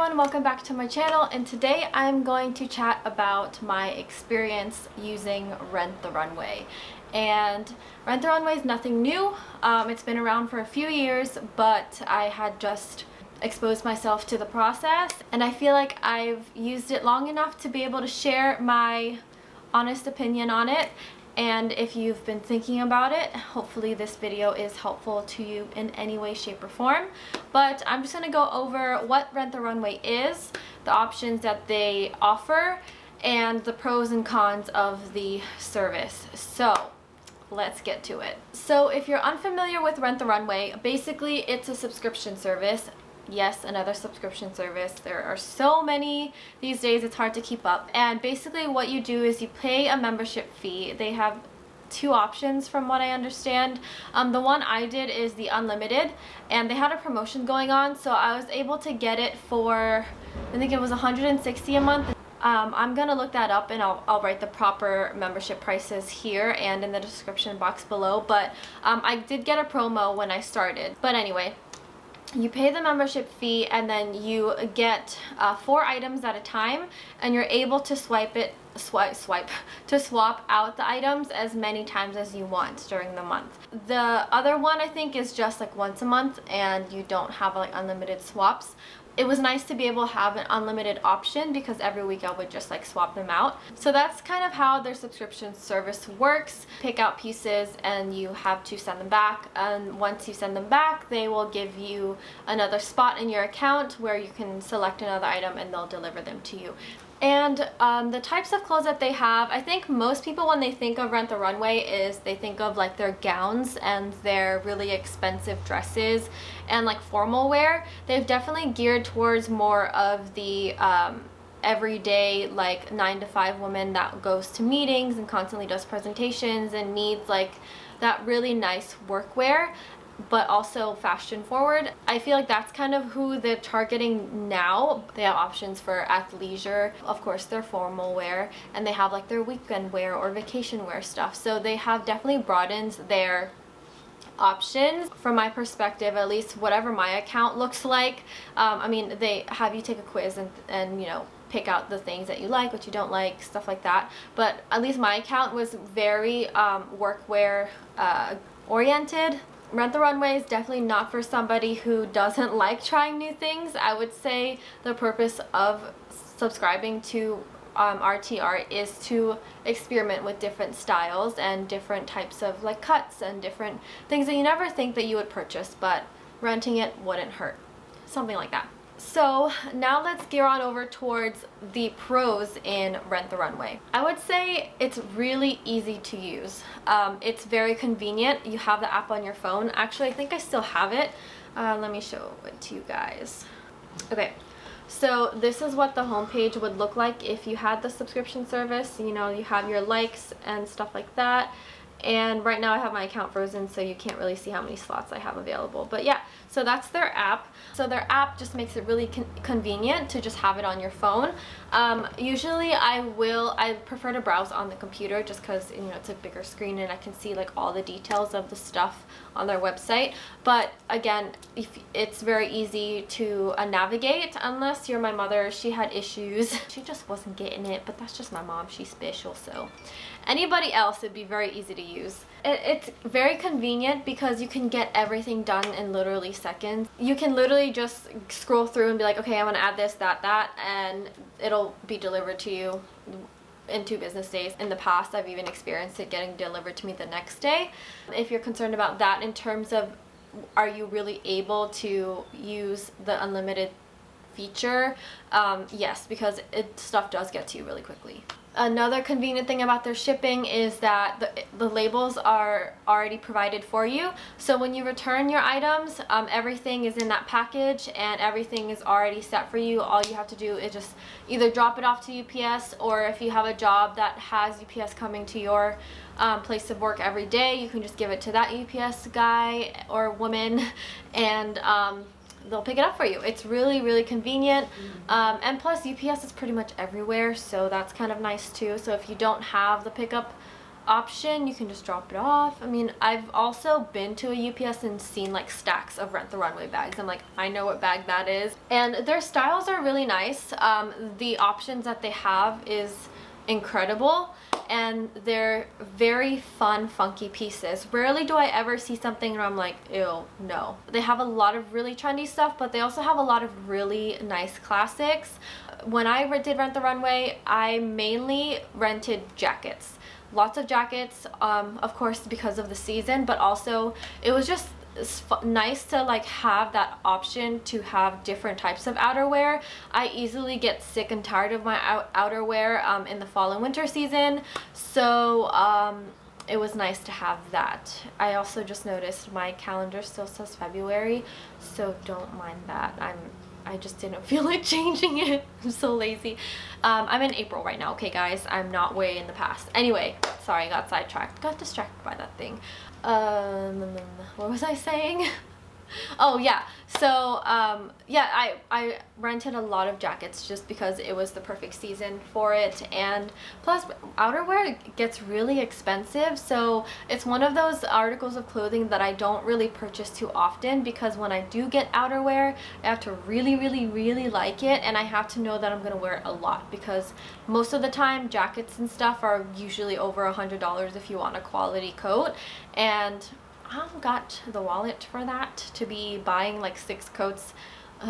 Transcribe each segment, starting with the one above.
everyone, welcome back to my channel, and today I'm going to chat about my experience using Rent the Runway. And Rent the Runway is nothing new. It's been around for a few years, but I had just exposed myself to the process, and I feel like I've used it long enough to be able to share my honest opinion on it. And if you've been thinking about it, hopefully this video is helpful to you in any way, shape, or form. But I'm just going to go over what Rent the Runway is, the options that they offer, and the pros and cons of the service. So let's get to it. So if you're unfamiliar with Rent the Runway, basically it's a subscription service. Yes, another subscription service. There are so many these days, it's hard to keep up. And basically what you do is you pay a membership fee. They have two options from what I understand. The one I did is the unlimited, and they had a promotion going on, so I was able to get it for, I think it was $160 a month. I'm gonna look that up, and I'll write the proper membership prices here and in the description box below, but I did get a promo when I started. But anyway, you pay the membership fee, and then you get 4 items at a time, and you're able to swap out the items as many times as you want during the month. The other one I think is just like once a month, and you don't have like unlimited swaps. It was nice to be able to have an unlimited option because every week I would just like swap them out. So that's kind of how their subscription service works. Pick out pieces and you have to send them back, and once you send them back, they will give you another spot in your account where you can select another item and they'll deliver them to you. And the types of clothes that they have, I think most people when they think of Rent the Runway is they think of like their gowns and their really expensive dresses and like formal wear. They've definitely geared towards more of the everyday like 9-to-5 woman that goes to meetings and constantly does presentations and needs like that really nice workwear, but also fashion forward. I feel like that's kind of who they're targeting now. They have options for athleisure, of course their formal wear, and they have like their weekend wear or vacation wear stuff. So they have definitely broadened their options. From my perspective, at least whatever my account looks like, I mean, they have you take a quiz and you know, pick out the things that you like, what you don't like, stuff like that. But at least my account was very workwear oriented. Rent the Runway is definitely not for somebody who doesn't like trying new things. I would say the purpose of subscribing to RTR is to experiment with different styles and different types of like cuts and different things that you never think that you would purchase, but renting it wouldn't hurt. Something like that. So now let's gear on over towards the pros in Rent the Runway. I would say it's really easy to use. It's very convenient. You have the app on your phone. Actually, I think I still have it. Let me show it to you guys. Okay, so this is what the homepage would look like if you had the subscription service. You know, you have your likes and stuff like that. And right now I have my account frozen, so you can't really see how many slots I have available. But yeah, so that's their app. So their app just makes it really convenient to just have it on your phone. Usually I prefer to browse on the computer just because, you know, it's a bigger screen and I can see like all the details of the stuff on their website. But again, it's very easy to navigate, unless you're my mother. She had issues. She just wasn't getting it, but that's just my mom. She's special, so anybody else it'd be very easy to use. It's very convenient because you can get everything done in literally seconds. You can literally just scroll through and be like, okay, I want to add this, that, and it'll be delivered to you in 2 business days. In the past, I've even experienced it getting delivered to me the next day. If you're concerned about that in terms of are you really able to use the unlimited feature, yes, because stuff does get to you really quickly. Another convenient thing about their shipping is that the labels are already provided for you. So when you return your items, everything is in that package and everything is already set for you. All you have to do is just either drop it off to UPS, or if you have a job that has UPS coming to your place of work every day, you can just give it to that UPS guy or woman, and they'll pick it up for you. It's really, really convenient. And plus UPS is pretty much everywhere, so that's kind of nice too. So if you don't have the pickup option, you can just drop it off. I mean, I've also been to a UPS and seen like stacks of Rent the Runway bags. I'm like, I know what bag that is. And their styles are really nice. The options that they have is incredible, and they're very fun, funky pieces. Rarely do I ever see something where I'm like, ew, no. They have a lot of really trendy stuff, but they also have a lot of really nice classics. When I did Rent the Runway, I mainly rented jackets. Lots of jackets, of course, because of the season, but also it was just nice to like have that option to have different types of outerwear. I easily get sick and tired of my outerwear in the fall and winter season, so it was nice to have that. I also just noticed my calendar still says February, so don't mind that. I just didn't feel like changing it. I'm so lazy. I'm in April right now, okay guys? I'm not way in the past. Anyway, sorry, I got sidetracked. Got distracted by that thing. What was I saying? Oh yeah, so yeah, I rented a lot of jackets just because it was the perfect season for it, and plus outerwear gets really expensive, so it's one of those articles of clothing that I don't really purchase too often, because when I do get outerwear, I have to really like it, and I have to know that I'm gonna wear it a lot, because most of the time jackets and stuff are usually over $100 if you want a quality coat, and I haven't got the wallet for that to be buying like 6 coats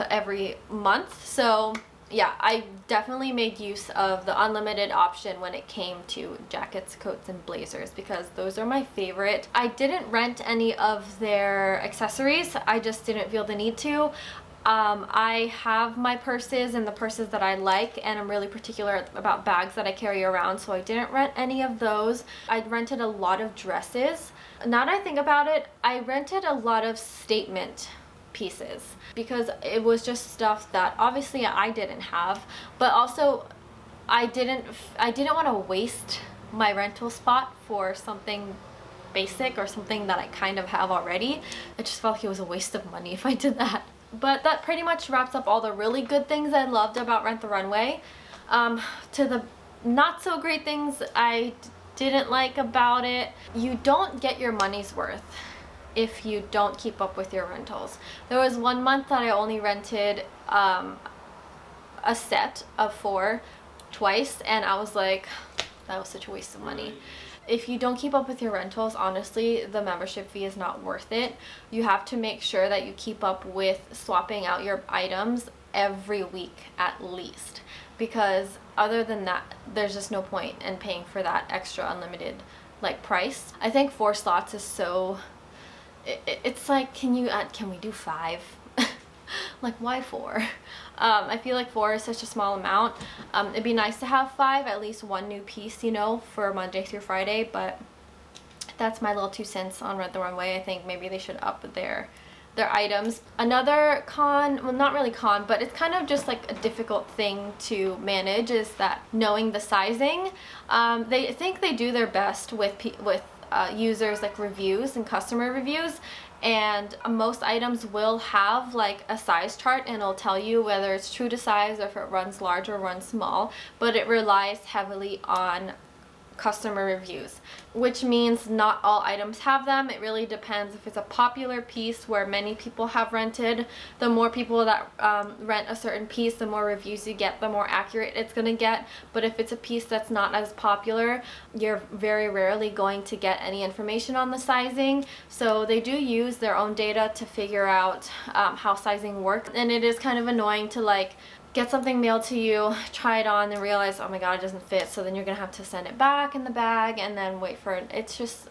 every month. So yeah, I definitely made use of the unlimited option when it came to jackets, coats, and blazers, because those are my favorite. I didn't rent any of their accessories. I just didn't feel the need to. I have my purses and the purses that I like, and I'm really particular about bags that I carry around, so I didn't rent any of those. I rented a lot of dresses. Now that I think about it, I rented a lot of statement pieces because it was just stuff that obviously I didn't have, but also I didn't want to waste my rental spot for something basic or something that I kind of have already. I just felt like it was a waste of money if I did that. But that pretty much wraps up all the really good things I loved about Rent the Runway. To the not so great things I didn't like about it, you don't get your money's worth if you don't keep up with your rentals. There was one month that I only rented a set of 4 twice, and I was like, that was such a waste of money. If you don't keep up with your rentals, honestly, the membership fee is not worth it. You have to make sure that you keep up with swapping out your items every week at least, because other than that, there's just no point in paying for that extra unlimited like price. I think 4 slots is so, it's like, can we do 5? Like, why 4? I feel like 4 is such a small amount. It'd be nice to have 5, at least 1 new piece, you know, for Monday through Friday, but that's my little 2 cents on Rent the Runway. I think maybe they should up their items. Another con, well, not really con, but it's kind of just like a difficult thing to manage, is that knowing the sizing. They think they do their best with users like reviews and customer reviews, and most items will have like a size chart, and it'll tell you whether it's true to size or if it runs large or runs small, but it relies heavily on customer reviews, which means not all items have them. It really depends. If it's a popular piece where many people have rented, the more people that rent a certain piece, the more reviews you get, the more accurate it's going to get. But if it's a piece that's not as popular, you're very rarely going to get any information on the sizing. So they do use their own data to figure out how sizing works, and it is kind of annoying to like get something mailed to you, try it on, and realize, oh my god, it doesn't fit, so then you're gonna have to send it back in the bag and then wait for it. It's just,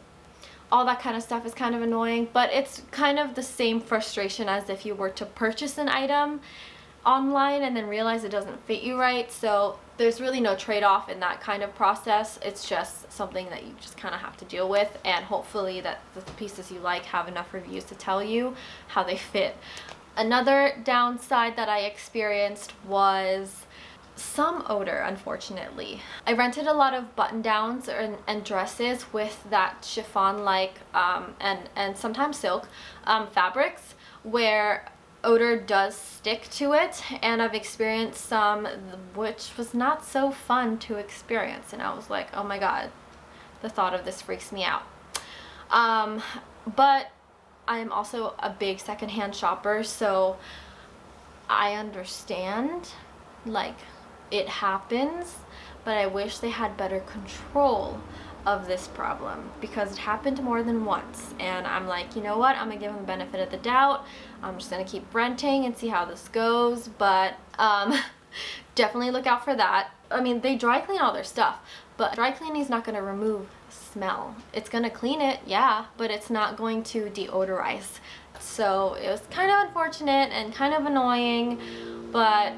all that kind of stuff is kind of annoying, but it's kind of the same frustration as if you were to purchase an item online and then realize it doesn't fit you right. So there's really no trade-off in that kind of process. It's just something that you just kind of have to deal with, and hopefully that the pieces you like have enough reviews to tell you how they fit. Another downside that I experienced was some odor, unfortunately. I rented a lot of button-downs and dresses with that chiffon-like and sometimes silk fabrics where odor does stick to it, and I've experienced some which was not so fun to experience, and I was like, oh my god, the thought of this freaks me out. But I am also a big secondhand shopper, so I understand, like, it happens, but I wish they had better control of this problem, because it happened more than once, and I'm like, you know what, I'm gonna give them the benefit of the doubt. I'm just gonna keep renting and see how this goes, but definitely look out for that. I mean, they dry clean all their stuff, but dry cleaning is not gonna remove smell. It's gonna clean it, yeah, but it's not going to deodorize. So it was kind of unfortunate and kind of annoying, but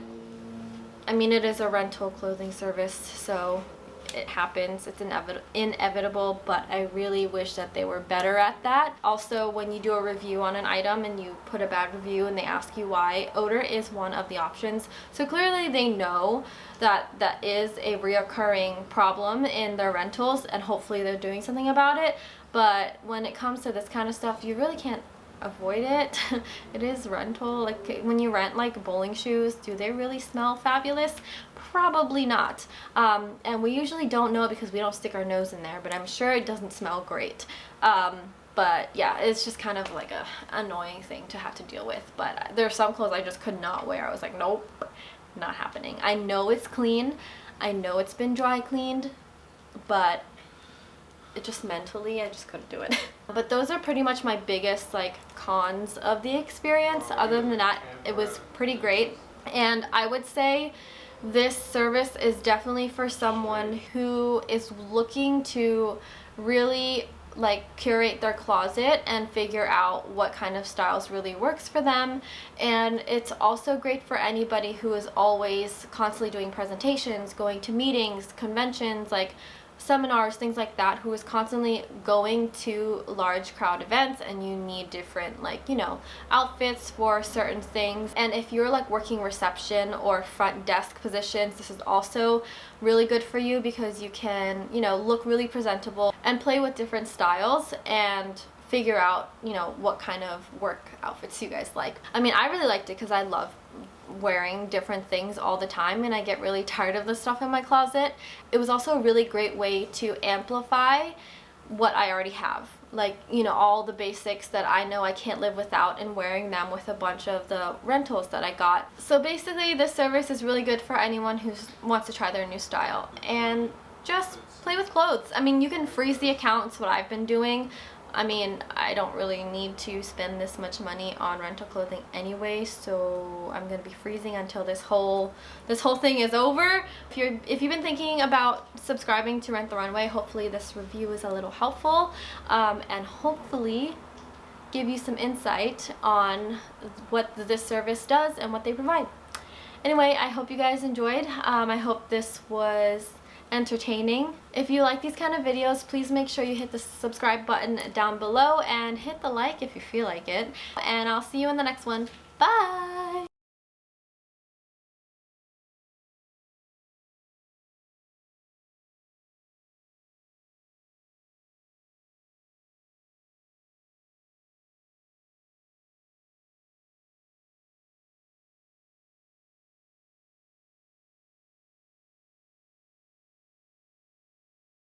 I mean, it is a rental clothing service, so it happens. It's inevitable, but I really wish that they were better at that. Also, when you do a review on an item and you put a bad review and they ask you why, odor is one of the options. So clearly they know that that is a reoccurring problem in their rentals, and hopefully they're doing something about it. But when it comes to this kind of stuff, you really can't avoid it. It is rental. Like, when you rent like bowling shoes, do they really smell fabulous? Probably not. And we usually don't know because we don't stick our nose in there, but I'm sure it doesn't smell great. But yeah, it's just kind of like a annoying thing to have to deal with. But there are some clothes I just could not wear. I was like, nope, not happening. I know it's clean, I know it's been dry cleaned, but it just mentally, I just couldn't do it. But those are pretty much my biggest like cons of the experience. Other than that, it was pretty great. And I would say this service is definitely for someone who is looking to really like curate their closet and figure out what kind of styles really works for them. And it's also great for anybody who is always constantly doing presentations, going to meetings, conventions, like seminars, things like that, who is constantly going to large crowd events, and you need different, like, you know, outfits for certain things. And if you're like working reception or front desk positions, this is also really good for you, because you can, you know, look really presentable and play with different styles and figure out, you know, what kind of work outfits you guys like. I mean, I really liked it because I love wearing different things all the time, and I get really tired of the stuff in my closet. It was also a really great way to amplify what I already have, like, you know, all the basics that I know I can't live without, and wearing them with a bunch of the rentals that I got. So basically, this service is really good for anyone who wants to try their new style and just play with clothes. I mean, you can freeze the account. It's what I've been doing. I mean, I don't really need to spend this much money on rental clothing anyway, so I'm gonna be freezing until this whole thing is over. If you've been thinking about subscribing to Rent the Runway, hopefully this review is a little helpful, and hopefully give you some insight on what this service does and what they provide. Anyway, I hope you guys enjoyed. I hope this was entertaining. If you like these kind of videos, please make sure you hit the subscribe button down below and hit the like if you feel like it. And I'll see you in the next one. Bye!